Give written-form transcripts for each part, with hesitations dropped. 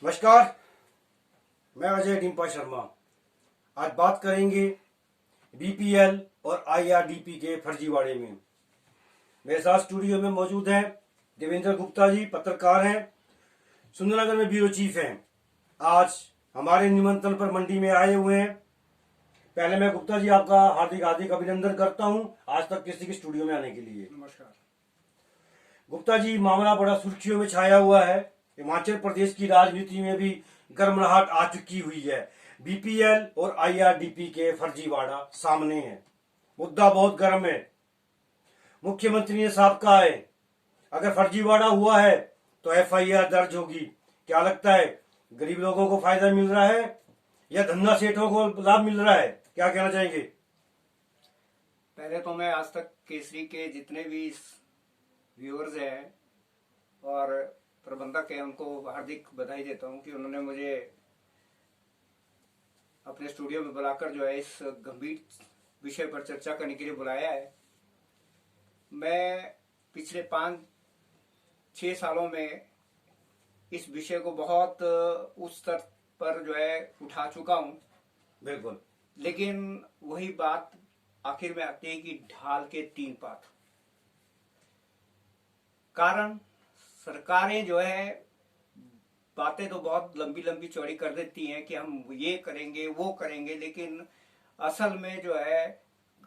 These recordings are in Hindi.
नमस्कार, मैं अजय डिम्पा शर्मा। आज बात करेंगे बीपीएल और आईआरडीपी के फर्जीवाड़े में। मेरे साथ स्टूडियो में मौजूद हैं देवेंद्र गुप्ता जी, पत्रकार हैं, सुंदरनगर में ब्यूरो चीफ हैं। आज हमारे निमंत्रण पर मंडी में आए हुए हैं। पहले मैं गुप्ता जी आपका हार्दिक हार्दिक अभिनंदन करता हूं आज तक किसी के स्टूडियो में आने के लिए। नमस्कार गुप्ता जी, मामला बड़ा सुर्खियों में छाया हुआ है। हिमाचल प्रदेश की राजनीति में भी गर्माहट आ चुकी हुई है। बीपीएल और आईआरडीपी के फर्जीवाड़ा सामने है। मुद्दा बहुत गर्म है। मुख्यमंत्री ने साफ कहा है, अगर फर्जीवाड़ा हुआ है तो एफआईआर दर्ज होगी। क्या लगता है, गरीब लोगों को फायदा मिल रहा है या धंधा सेठों को लाभ मिल रहा है? क्या कहना चाहेंगे? पहले तो मैं आज तक केसरी के जितने भी व्यूअर्स हैं और प्रबंधक हैं उनको हार्दिक बधाई देता हूं कि उन्होंने मुझे अपने स्टूडियो में बुलाकर जो है इस गंभीर विषय पर चर्चा करने के लिए बुलाया है। मैं पिछले 5-6 सालों में इस विषय को बहुत उच्च स्तर पर जो है उठा चुका हूं। बिल्कुल, लेकिन वही बात आखिर में आती है कि ढाल के 3 पात। कारण सरकारें जो है बातें तो बहुत लंबी लंबी चौड़ी कर देती हैं कि हम ये करेंगे वो करेंगे, लेकिन असल में जो है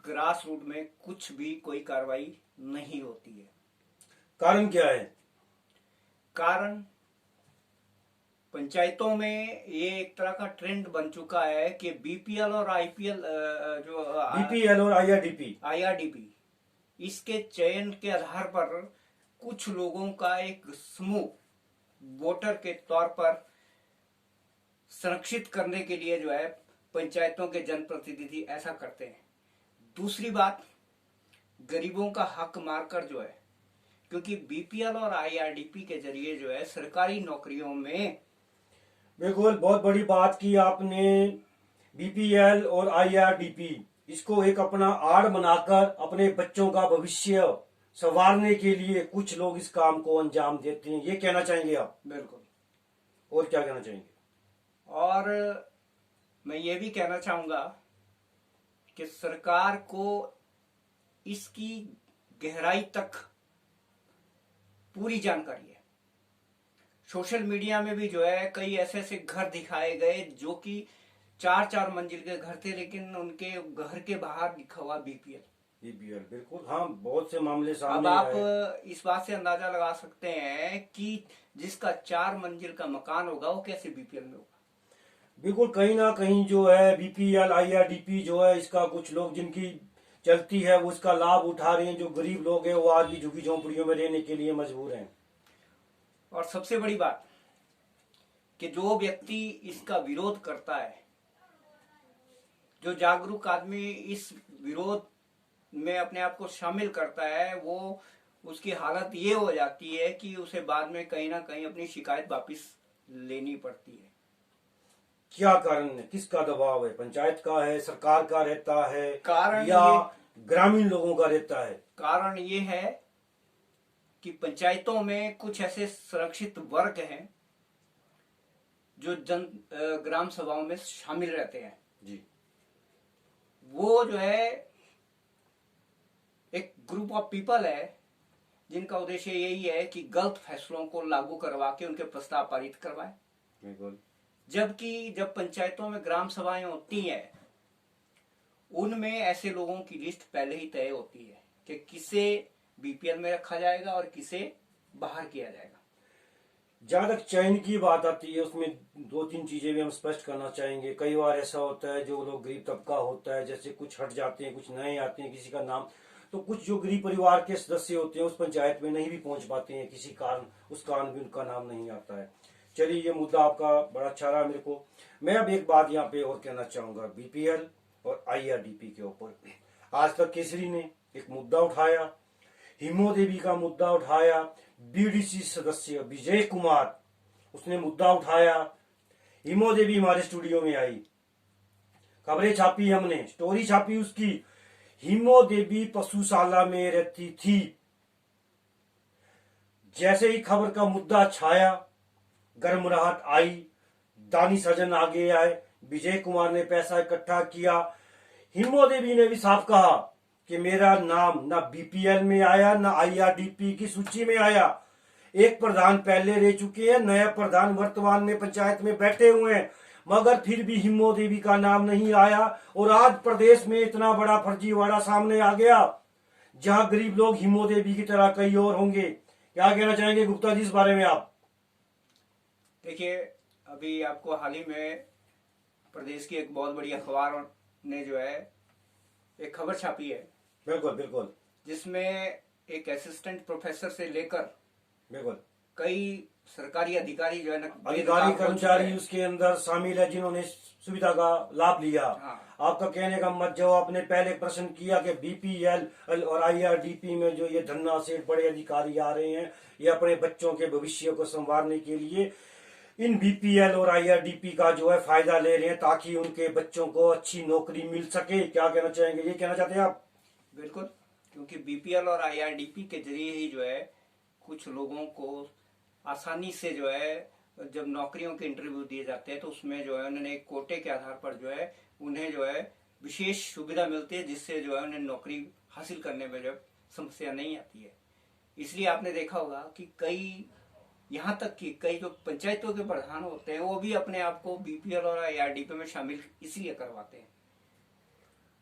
ग्रास रूट में कुछ भी कोई कार्रवाई नहीं होती है। कारण क्या है? कारण पंचायतों में ये एक तरह का ट्रेंड बन चुका है कि बीपीएल और आईपीएल जो बीपीएल और आईआरडीपी इसके चयन के आधार पर कुछ लोगों का एक समूह वोटर के तौर पर संरक्षित करने के लिए जो है पंचायतों के जनप्रतिनिधि ऐसा करते हैं। दूसरी बात, गरीबों का हक मारकर जो है, क्योंकि बीपीएल और आईआरडीपी के जरिए जो है सरकारी नौकरियों में बिल्कुल बहुत बड़ी बात की आपने। बीपीएल और आईआरडीपी इसको एक अपना आड़ बनाकर अपने बच्चों का भविष्य संवारने के लिए कुछ लोग इस काम को अंजाम देते हैं। ये कहना चाहेंगे आप? बिल्कुल। और क्या कहना चाहेंगे? और मैं ये भी कहना चाहूंगा कि सरकार को इसकी गहराई तक पूरी जानकारी है। सोशल मीडिया में भी जो है कई ऐसे ऐसे घर दिखाए गए जो कि 4-4 मंजिल के घर थे, लेकिन उनके घर के बाहर लिखा हुआ बीपीएल। बिल्कुल, हाँ, बहुत से मामले सामने अब आप आए। इस बात से अंदाजा लगा सकते हैं कि जिसका 4 मंजिल का मकान होगा वो कैसे बीपीएल में होगा। बिल्कुल, कहीं ना कहीं जो है बीपीएल आईआरडीपी जो है इसका कुछ लोग जिनकी चलती है वो इसका लाभ उठा रहे हैं। जो गरीब लोग हैं वो आज भी झुग्गी झोंपड़ियों में रहने के लिए मजबूर हैं। और सबसे बड़ी बात कि जो व्यक्ति इसका विरोध करता है, जो जागरूक आदमी इस विरोध में अपने आप को शामिल करता है, वो उसकी हालत ये हो जाती है कि उसे बाद में कहीं ना कहीं अपनी शिकायत वापस लेनी पड़ती है। क्या कारण है? किसका दबाव है? पंचायत का है, सरकार का रहता है, कारण या ग्रामीण लोगों का रहता है? कारण ये है कि पंचायतों में कुछ ऐसे सुरक्षित वर्ग हैं जो ग्राम सभाओं में शामिल रहते हैं जी। वो जो है एक ग्रुप ऑफ पीपल है जिनका उद्देश्य यही है कि गलत फैसलों को लागू करवा के उनके प्रस्ताव पारित करवाए। बिल्कुल। जबकि जब पंचायतों में ग्राम सभाएं होती हैं उनमें ऐसे लोगों की लिस्ट पहले ही तय होती है कि किसे बीपीएल में रखा जाएगा और किसे बाहर किया जाएगा। जहां तक चयन की बात आती है उसमें 2-3 चीजें भी हम स्पष्ट करना चाहेंगे। कई बार ऐसा होता है जो लोग गरीब तबका होता है, जैसे कुछ हट जाते हैं, कुछ नए आते हैं, किसी का नाम, तो कुछ जो गरीब परिवार के सदस्य होते हैं उस पंचायत में नहीं भी पहुंच पाते हैं किसी कारण, उस कारण भी उनका नाम नहीं आता है। चलिए, ये मुद्दा आपका बड़ा अच्छा रहा मेरे को। मैं अब एक बात यहाँ पे और कहना चाहूंगा बीपीएल और आईआरडीपी के ऊपर। आज तक केसरी ने एक मुद्दा उठाया, हिमो देवी का मुद्दा उठाया, बीडीसी सदस्य विजय कुमार उसने मुद्दा उठाया। हिमो देवी हमारे स्टूडियो में आई, खबरें छापी, हमने स्टोरी छापी उसकी। हिमो देवी पशुशाला में रहती थी। जैसे ही खबर का मुद्दा छाया, गर्मराहट आई दानी सजन आगे आए, विजय कुमार ने पैसा इकट्ठा किया। हिमो देवी ने भी साफ कहा कि मेरा नाम ना बीपीएल में आया ना आईआरडीपी की सूची में आया। एक प्रधान पहले रह चुके हैं, नया प्रधान वर्तमान में पंचायत में बैठे हुए हैं, मगर फिर भी हिमो देवी का नाम नहीं आया। और आज प्रदेश में इतना बड़ा फर्जीवाड़ा सामने आ गया, जहां गरीब लोग हिमो देवी की तरह कई और होंगे। क्या कहना चाहेंगे गुप्ता जी इस बारे में आप? देखिए, अभी आपको हाल ही में प्रदेश की एक बहुत बड़ी अखबार ने जो है एक खबर छापी है, बिल्कुल बिल्कुल, जिसमें एक असिस्टेंट प्रोफेसर से लेकर बिल्कुल कई सरकारी अधिकारी जो है ना, अधिकारी कर्मचारी उसके अंदर शामिल है जिन्होंने सुविधा का लाभ लिया। हाँ। आपका कहने का मत, जो आपने पहले प्रश्न किया कि बीपीएल और आईआरडीपी में जो ये धन्ना सेठ बड़े अधिकारी आ रहे हैं, ये अपने बच्चों के भविष्य को संवारने के लिए इन बीपीएल और आईआरडीपी का जो है फायदा ले रहे हैं, ताकि उनके बच्चों को अच्छी नौकरी मिल सके। क्या कहना चाहेंगे, ये कहना चाहते हैं आप? बिल्कुल, क्योंकि बीपीएल और आईआरडीपी के जरिए ही जो है कुछ लोगों को आसानी से जो है जब नौकरियों के इंटरव्यू दिए जाते हैं तो उसमें जो है उन्होंने एक कोटे के आधार पर जो है उन्हें जो है विशेष सुविधा मिलती है, जिससे जो है उन्हें नौकरी हासिल करने में जो समस्या नहीं आती है। इसलिए आपने देखा होगा कि कई, यहाँ तक कि कई जो पंचायतों के प्रधान होते हैं वो भी अपने आप को बीपीएल और आईआरडीपी में शामिल इसलिए करवाते हैं।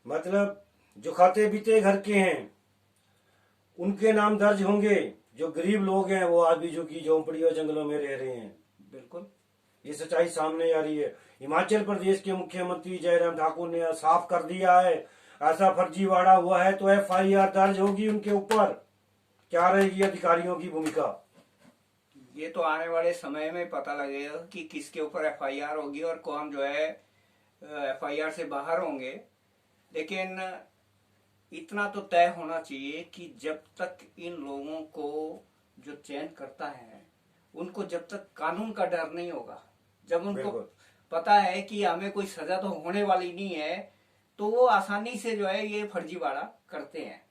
मतलब जो खाते बीते घर के हैं उनके नाम दर्ज होंगे, जो गरीब लोग हैं वो आज भी जो की झोंपड़ी और जंगलों में रह रहे हैं। बिल्कुल, ये सच्चाई सामने आ रही है। हिमाचल प्रदेश के मुख्यमंत्री जयराम ठाकुर ने साफ कर दिया है, ऐसा फर्जीवाड़ा हुआ है तो एफआईआर दर्ज होगी उनके ऊपर। क्या रहेगी अधिकारियों की भूमिका? ये तो आने वाले समय में पता लगेगा कि किसके ऊपर एफआईआर होगी और कौन जो है एफआईआर से बाहर होंगे। लेकिन इतना तो तय होना चाहिए कि जब तक इन लोगों को जो चयन करता है उनको जब तक कानून का डर नहीं होगा, जब उनको पता है कि हमें कोई सजा तो होने वाली नहीं है, तो वो आसानी से जो है ये फर्जीवाड़ा करते हैं।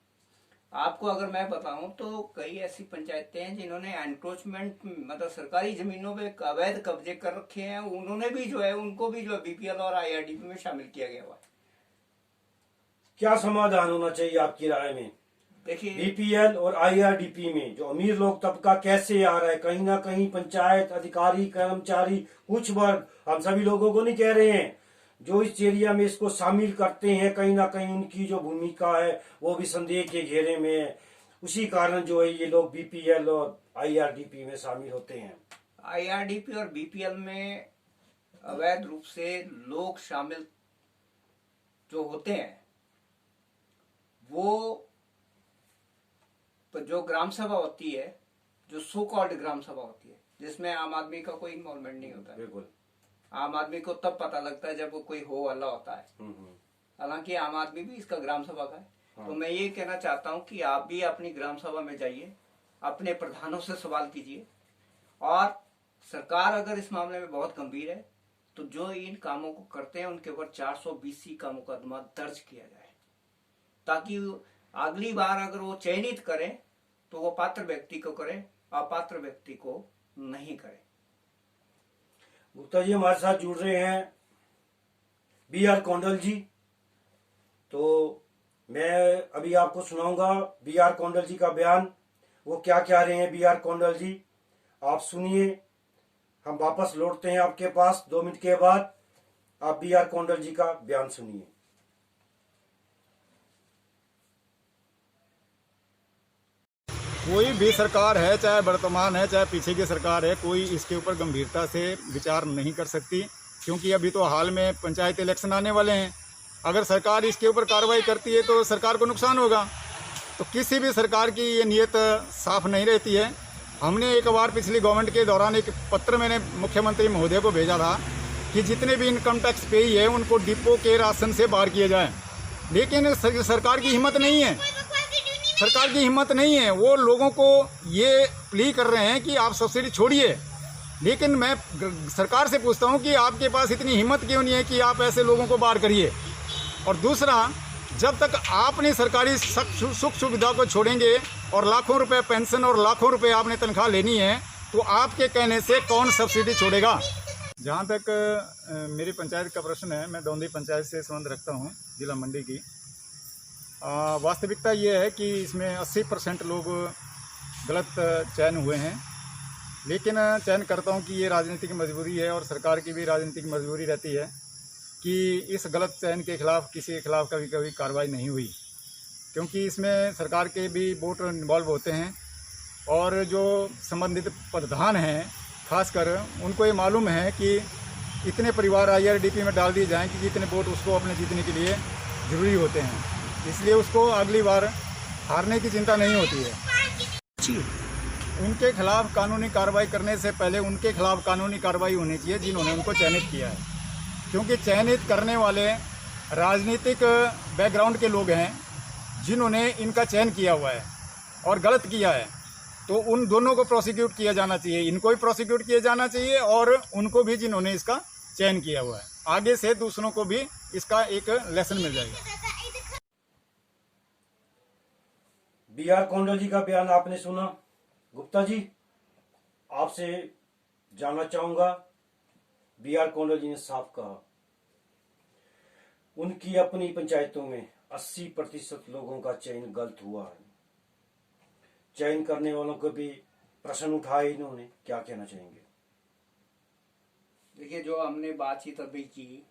आपको अगर मैं बताऊं तो कई ऐसी पंचायतें हैं जिन्होंने एनक्रोचमेंट मतलब सरकारी जमीनों पे अवैध कब्जे कर रखे हैं, उन्होंने भी जो है उनको भी जो है बीपीएल और आईआरडीपी में शामिल किया गया हुआ है। क्या समाधान होना चाहिए आपकी राय में? देखिए, बीपीएल और आईआरडीपी में जो अमीर लोग तबका कैसे आ रहा है? कहीं ना कहीं पंचायत अधिकारी कर्मचारी कुछ वर्ग, हम सभी लोगों को नहीं कह रहे हैं, जो इस एरिया में इसको शामिल करते हैं, कहीं ना कहीं उनकी जो भूमिका है वो भी संदेह के घेरे में है। उसी कारण जो है ये लोग बीपीएल और आईआरडीपी में शामिल होते हैं। आईआरडीपी और बीपीएल में अवैध रूप से लोग शामिल जो होते हैं वो जो ग्राम सभा होती है, जो सो कॉल्ड ग्राम सभा होती है, जिसमें आम आदमी का कोई इन्वॉल्वमेंट नहीं होता है। बिल्कुल, आम आदमी को तब पता लगता है जब कोई हो हल्ला होता है। हालांकि आम आदमी भी इसका ग्राम सभा का है। हाँ। तो मैं ये कहना चाहता हूं कि आप भी अपनी ग्राम सभा में जाइए, अपने प्रधानों से सवाल कीजिए, और सरकार अगर इस मामले में बहुत गंभीर है तो जो इन कामों को करते हैं उनके ऊपर 420 का मुकदमा दर्ज किया जाए, ताकि अगली बार अगर वो चयनित करें तो वो पात्र व्यक्ति को करें, अपात्र व्यक्ति को नहीं करें। गुप्ता जी हमारे साथ जुड़ रहे हैं बीआर कौंडल जी, तो मैं अभी आपको सुनाऊंगा बीआर कौंडल जी का बयान। वो क्या कह रहे हैं बीआर कौंडल जी, आप सुनिए। हम वापस लौटते हैं आपके पास 2 मिनट के बाद। आप बीआर कौंडल जी का बयान सुनिए। कोई भी सरकार है, चाहे वर्तमान है चाहे पीछे की सरकार है, कोई इसके ऊपर गंभीरता से विचार नहीं कर सकती, क्योंकि अभी तो हाल में पंचायत इलेक्शन आने वाले हैं। अगर सरकार इसके ऊपर कार्रवाई करती है तो सरकार को नुकसान होगा। तो किसी भी सरकार की ये नीयत साफ नहीं रहती है। हमने एक बार पिछली गवर्नमेंट के दौरान एक पत्र मैंने मुख्यमंत्री महोदय को भेजा था कि जितने भी इनकम टैक्स पेई है उनको डिपो के राशन से बाहर किया जाए, लेकिन सरकार की हिम्मत नहीं है। सरकार की हिम्मत नहीं है। वो लोगों को ये प्ली कर रहे हैं कि आप सब्सिडी छोड़िए, लेकिन मैं सरकार से पूछता हूं कि आपके पास इतनी हिम्मत क्यों नहीं है कि आप ऐसे लोगों को बाहर करिए। और दूसरा, जब तक आपने सरकारी सुख सुविधा को छोड़ेंगे और लाखों रुपए पेंशन और लाखों रुपए आपने तनख्वाह लेनी है, तो आपके कहने से कौन सब्सिडी छोड़ेगा। जहाँ तक मेरी पंचायत का प्रश्न है, मैं दौंदी पंचायत से संबंध रखता हूँ, जिला मंडी की। वास्तविकता ये है कि इसमें 80% लोग गलत चयन हुए हैं, लेकिन चयनकर्ताओं की ये राजनीतिक मजबूरी है और सरकार की भी राजनीतिक मजबूरी रहती है कि इस गलत चयन के खिलाफ किसी के खिलाफ कभी कभी कार्रवाई नहीं हुई, क्योंकि इसमें सरकार के भी वोट इन्वॉल्व होते हैं और जो संबंधित प्रधान हैं खासकर उनको ये मालूम है कि इतने परिवार IRDP में डाल दिए जाएं कि जितने वोट उसको अपने जीतने के लिए ज़रूरी होते हैं, इसलिए उसको अगली बार हारने की चिंता नहीं होती है। उनके खिलाफ कानूनी कार्रवाई करने से पहले उनके खिलाफ कानूनी कार्रवाई होनी चाहिए जिन्होंने उनको चयनित किया है, क्योंकि चयनित करने वाले राजनीतिक बैकग्राउंड के लोग हैं जिन्होंने इनका चयन किया हुआ है और गलत किया है, तो उन दोनों को प्रोसिक्यूट किया जाना चाहिए, इनको भी प्रोसिक्यूट किया जाना चाहिए और उनको भी जिन्होंने इसका चयन किया हुआ है। आगे से दूसरों को भी इसका एक लेसन मिल जाएगा। BR कोंडल जी का बयान आपने सुना। गुप्ता जी, आपसे जानना चाहूंगा, BR कोंडल जी ने साफ कहा उनकी अपनी पंचायतों में 80% लोगों का चयन गलत हुआ है। चयन करने वालों को भी प्रश्न उठाए इन्होंने, क्या कहना चाहेंगे? देखिए, जो हमने बातचीत अभी की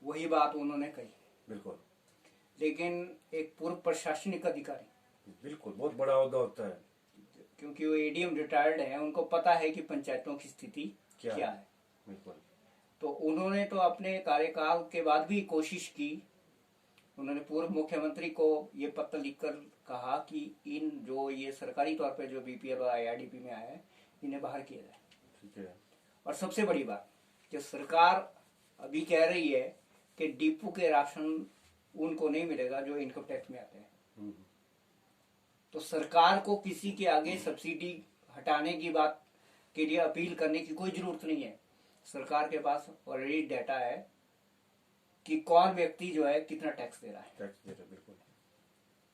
वही बात उन्होंने कही। बिल्कुल। लेकिन एक पूर्व प्रशासनिक अधिकारी, बिल्कुल, बहुत बड़ा ओहदा होता है, क्योंकि वो ADM रिटायर्ड है, उनको पता है कि पंचायतों की स्थिति क्या है। बिल्कुल। तो उन्होंने तो अपने कार्यकाल के बाद भी कोशिश की। उन्होंने पूर्व मुख्यमंत्री को ये पत्र लिखकर कहा कि इन जो ये सरकारी तौर पे जो BPL और IRDP में आए हैं इन्हें बाहर किया जाए। ठीक है। और सबसे बड़ी बात कि सरकार अभी कह रही है कि डिपो के राशन उनको नहीं मिलेगा जो इनकम टैक्स में आते हैं। तो सरकार को किसी के आगे सब्सिडी हटाने की बात के लिए अपील करने की कोई जरूरत नहीं है। सरकार के पास ऑलरेडी डाटा है कि कौन व्यक्ति जो है कितना टैक्स दे रहा है। बिल्कुल।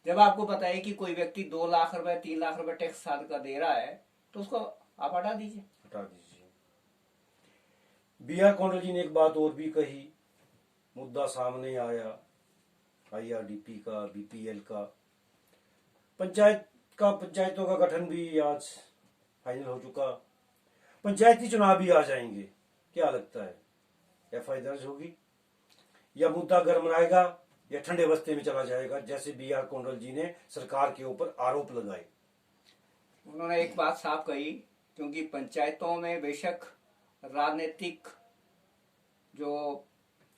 जब आपको पता है कि कोई व्यक्ति 2 लाख रुपए 3 लाख रुपए टैक्स साल का दे रहा है तो उसको आप हटा दीजिए। BR कोंडल जी ने एक बात और भी कही, मुद्दा सामने आया IRDP का, BPL का, पंचायतों का गठन भी आज फाइनल हो चुका, पंचायती चुनाव भी आ जाएंगे, क्या लगता है FI दर्ज होगी या मुद्दा गर्म रहेगा या ठंडे बस्ते में चला जाएगा, जैसे BR कोंडल जी ने सरकार के ऊपर आरोप लगाए? उन्होंने एक बात साफ कही, क्योंकि पंचायतों में बेशक राजनीतिक जो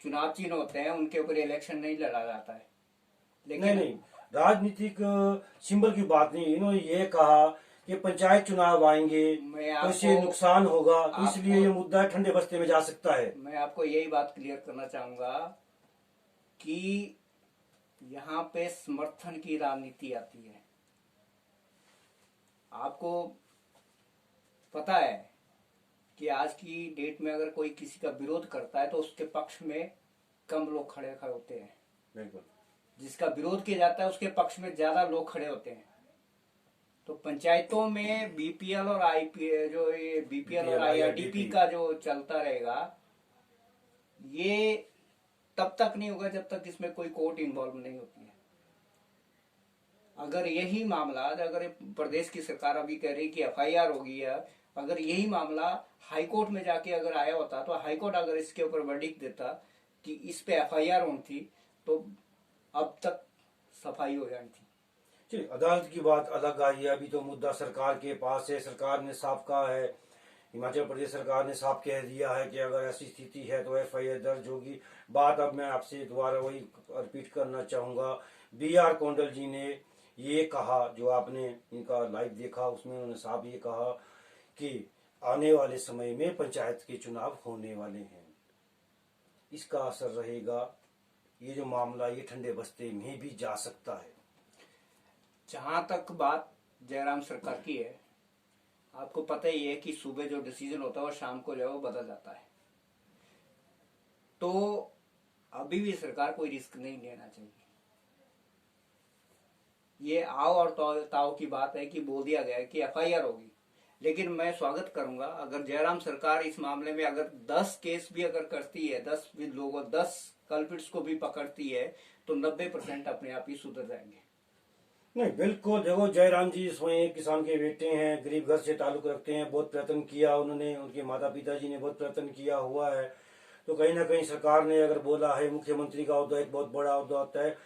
चुनाव चिन्ह होते हैं उनके ऊपर इलेक्शन नहीं लड़ा जाता है, लेकिन नहीं, राजनीतिक सिंबल की बात नहीं। इन्होंने ये कहा कि पंचायत चुनाव आएंगे तो इससे नुकसान होगा, तो इसलिए ये मुद्दा ठंडे बस्ते में जा सकता है। मैं आपको यही बात क्लियर करना चाहूंगा कि यहाँ पे समर्थन की राजनीति आती है। आपको पता है कि आज की डेट में अगर कोई किसी का विरोध करता है तो उसके पक्ष में कम लोग खड़े होते हैं। बिल्कुल। जिसका विरोध किया जाता है उसके पक्ष में ज्यादा लोग खड़े होते हैं। तो पंचायतों में BPL और BPL और IRDP का जो चलता रहेगा, ये तब तक नहीं होगा जब तक इसमें कोई कोर्ट इन्वॉल्व नहीं होती है। अगर यही मामला, अगर प्रदेश की सरकार अभी कह रही कि FIR होगी है, अगर यही मामला हाई कोर्ट में जाके अगर आया होता तो हाई कोर्ट अगर इसके ऊपर वर्डिक्ट देता कि इस पे FIR होनी थी तो अब तक सफाई हो जानी थी। चलिए, अदालत की बात अलग आई है, अभी तो मुद्दा सरकार के पास है। सरकार ने साफ कहा है, हिमाचल प्रदेश सरकार ने साफ कह दिया है कि अगर ऐसी स्थिति है तो FIR दर्ज होगी। बात अब मैं आपसे दोबारा वही रिपीट करना चाहूंगा, BR कोंडल जी ने ये कहा, जो आपने इनका लाइव देखा उसमें उन्होंने साफ ये कहा कि आने वाले समय में पंचायत के चुनाव होने वाले हैं, इसका असर रहेगा, ये जो मामला ये ठंडे बस्ते में भी जा सकता है। जहां तक बात जयराम सरकार की है, आपको पता ही है कि सुबह जो डिसीजन होता है और शाम को जो है वो बदल जाता है। तो अभी भी सरकार कोई रिस्क नहीं लेना चाहिए। ये आओ और ताओ की बात है कि बोल दिया गया है कि FIR होगी, लेकिन मैं स्वागत करूंगा अगर जयराम सरकार इस मामले में अगर 10 केस भी अगर करती है, 10 भी लोगों 10 कल्प्रिट्स को भी पकड़ती है, तो 90% अपने आप ही सुधर जाएंगे। नहीं, बिल्कुल। देखो, जयराम जी स्वयं किसान के बेटे हैं, गरीब घर से ताल्लुक रखते हैं, बहुत प्रयत्न किया उन्होंने, उनके माता पिताजी ने बहुत प्रयत्न किया हुआ है। तो कहीं ना कहीं सरकार ने अगर बोला है, मुख्यमंत्री का अहदा एक बहुत बड़ा अहदा होता है,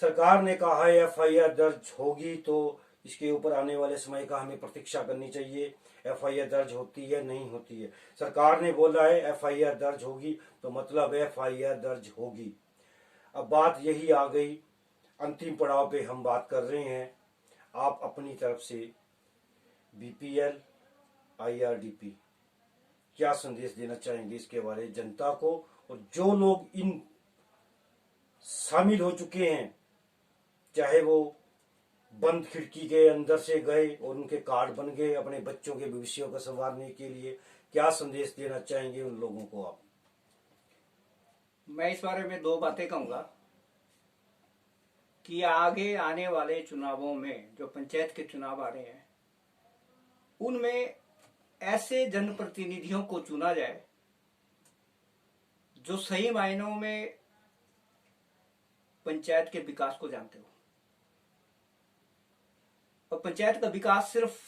सरकार ने कहा है FIR दर्ज होगी, तो इसके ऊपर आने वाले समय का हमें प्रतीक्षा करनी चाहिए। FIR दर्ज होती है नहीं होती है, सरकार ने बोला है FIR दर्ज होगी, तो मतलब FIR दर्ज होगी। अब बात यही आ गई, अंतिम पड़ाव पे हम बात कर रहे हैं। आप अपनी तरफ से BPL IRDP क्या संदेश देना चाहेंगे इसके बारे में जनता को, और जो लोग इन शामिल हो चुके हैं, चाहे वो बंद खिड़की के अंदर से गए और उनके कार्ड बन गए अपने बच्चों के भविष्य को संवारने के लिए, क्या संदेश देना चाहेंगे उन लोगों को आप? मैं इस बारे में 2 बातें कहूंगा कि आगे आने वाले चुनावों में जो पंचायत के चुनाव आ रहे हैं, उनमें ऐसे जनप्रतिनिधियों को चुना जाए जो सही मायनों में पंचायत के विकास को जानते हो। और पंचायत का विकास सिर्फ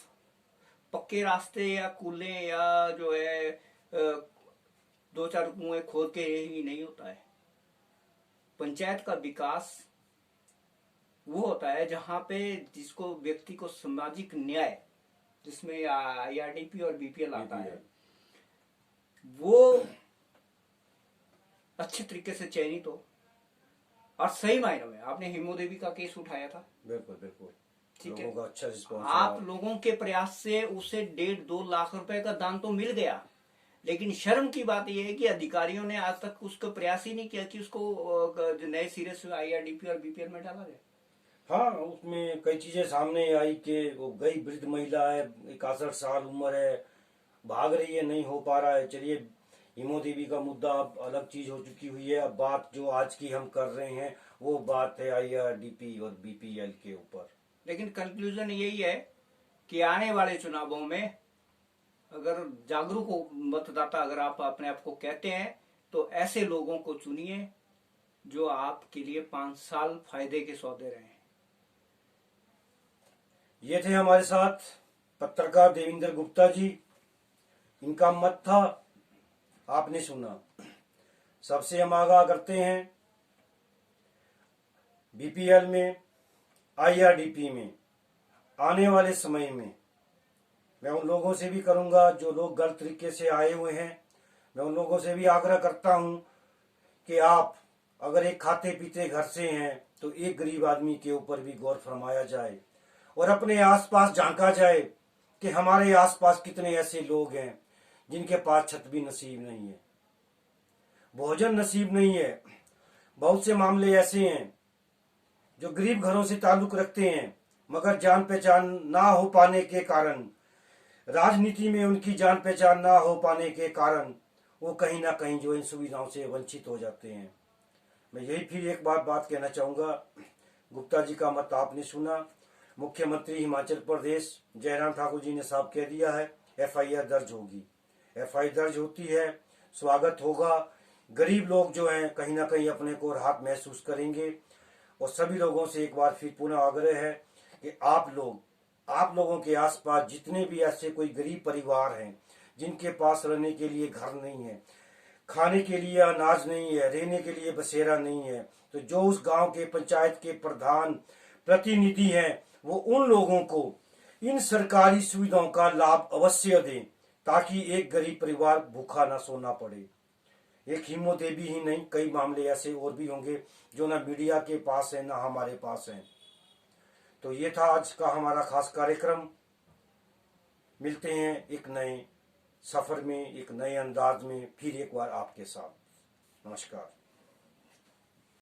पक्के रास्ते या कूले या जो है 2-4 कुएं खोद के ही नहीं होता है। पंचायत का विकास वो होता है जहां पे जिसको व्यक्ति को सामाजिक न्याय, जिसमें IRDP और BPL आता है, वो अच्छे तरीके से चयनित हो और सही मायनों में। आपने हिमो देवी का केस उठाया था, बिल्कुल बिल्कुल, ठीक है। लोगों का अच्छा रिस्पॉन्स, आप लोगों के प्रयास से उसे 1.5-2 लाख रुपए का दान तो मिल गया, लेकिन शर्म की बात यह है कि अधिकारियों ने आज तक उसको प्रयास ही नहीं किया कि उसको नए सिरे से IRDP और BPL में डाला जाए। हाँ, उसमें कई चीजें सामने आई कि वो गई वृद्ध महिला है, 61 साल उम्र है, भाग रही है, नहीं हो पा रहा है। चलिए, हिमो देवी का मुद्दा अब अलग चीज हो चुकी हुई है। अब बात जो आज की हम कर रहे हैं वो बात है IRDP और BPL के ऊपर। लेकिन कंक्लूजन यही है कि आने वाले चुनावों में अगर जागरूक हो मतदाता, अगर आप अपने आप को कहते हैं, तो ऐसे लोगों को चुनिए जो आपके लिए 5 साल फायदे के सौदे रहे हैं। ये थे हमारे साथ पत्रकार देवेंद्र गुप्ता जी। इनका मत था, आपने सुना। सबसे हम आगाह करते हैं, BPL में, IRDP में आने वाले समय में मैं उन लोगों से भी करूंगा जो लोग गलत तरीके से आए हुए हैं, मैं उन लोगों से भी आग्रह करता हूं कि आप अगर एक खाते पीते घर से हैं तो एक गरीब आदमी के ऊपर भी गौर फरमाया जाए और अपने आसपास झांका जाए कि हमारे आसपास कितने ऐसे लोग हैं जिनके पास छत भी नसीब नहीं है, भोजन नसीब नहीं है। बहुत से मामले ऐसे हैं जो गरीब घरों से ताल्लुक रखते हैं, मगर जान पहचान ना हो पाने के कारण, राजनीति में उनकी जान पहचान ना हो पाने के कारण वो कहीं ना कहीं जो इन सुविधाओं से वंचित हो जाते हैं। मैं यही फिर एक बात कहना चाहूँगा, गुप्ता जी का मत आपने सुना। मुख्यमंत्री हिमाचल प्रदेश जयराम ठाकुर जी ने साफ कह दिया है FIR दर्ज होगी। FIR दर्ज होती है, स्वागत होगा। गरीब लोग जो हैं कहीं ना कहीं अपने को राहत महसूस करेंगे। और सभी लोगों से एक बार फिर पुनः आग्रह है कि आप लोगों के आसपास जितने भी ऐसे कोई गरीब परिवार हैं जिनके पास रहने के लिए घर नहीं है, खाने के लिए अनाज नहीं है, रहने के लिए बसेरा नहीं है, तो जो उस गांव के पंचायत के प्रधान प्रतिनिधि हैं वो उन लोगों को इन सरकारी सुविधाओं का लाभ अवश्य दें ताकि एक गरीब परिवार भूखा ना सोना पड़े। एक हिमो देवी ही नहीं, कई मामले ऐसे और भी होंगे जो ना मीडिया के पास है ना हमारे पास है। तो ये था आज का हमारा खास कार्यक्रम। मिलते हैं एक नए सफर में, एक नए अंदाज में फिर एक बार आपके साथ। नमस्कार।